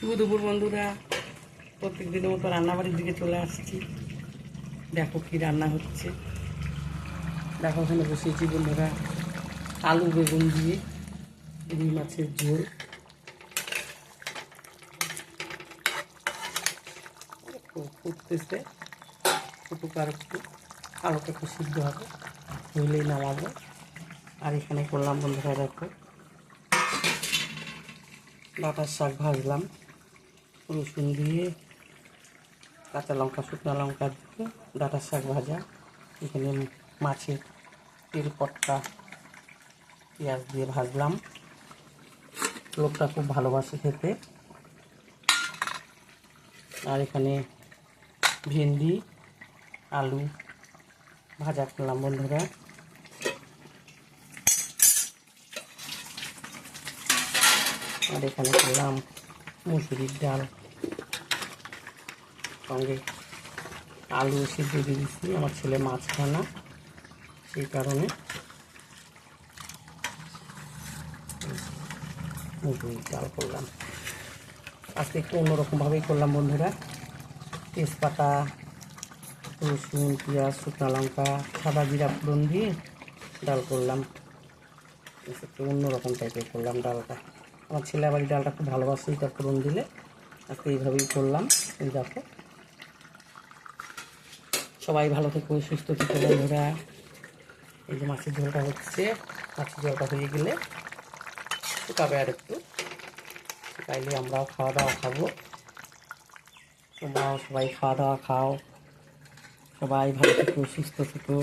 শুভ দুপুর বন্ধুরা, প্রত্যেক দিনের মতো রান্নাবাড়ির দিকে চলে আসছি। দেখো কি রান্না হচ্ছে। দেখো ওখানে বসিয়েছি বন্ধুরা আলু বেগুন দিয়ে রুই মাছের ঝোল। ফুটতেছে, ফুটুক আর একটু, আলুটা একটু সিদ্ধ হবে, হইলেই নামাবো। আর এখানে করলাম বন্ধুরা দেখো ডাঁটার শাক ভাজলাম রসুন দিয়ে, কাঁচা লঙ্কা শুকনো লঙ্কা দিয়ে ডাঁটার শাক ভাজা। এখানে মাছের তেল পটকা পেঁয়াজ দিয়ে ভাজলাম। লোকটা খুব ভালোবাসে খেতে। আর এখানে ভেন্ডি আলু ভাজা করলাম বন্ধুরা। আর এখানে করলাম মুসুরির ডাল, সঙ্গে আলু সিদ্ধ দিয়ে দিচ্ছি। আমার ছেলে মাছ খায় না, সেই কারণে মুসুরির ডাল করলাম। আজকে একটু অন্যরকমভাবেই করলাম বন্ধুরা। তেজপাতা রসুন পেঁয়াজ শুকনো লঙ্কা সাদা জিরা ফোড়ন দিয়ে ডাল করলাম। একটু অন্যরকম টাইপের করলাম ডালটা। আমার ছেলে আবার এই ডালটা খুব ভালোবাসে, এটা ফোড়ন দিলে। আজকে এইভাবেই করলাম। দেখো সবাই ভালো থেকো, সুস্থ থেকো বন্ধুরা। এই যে মাছের ঝোলটা হচ্ছে, মাছের ঝোলটা হয়ে গেলে শুকাবে আর একটু, শুকাইলে আমরাও খাওয়া দাওয়া খাবো। তোমরাও সবাই খাওয়া দাওয়া খাও। সবাই ভালো থেকো, সুস্থ থেকো।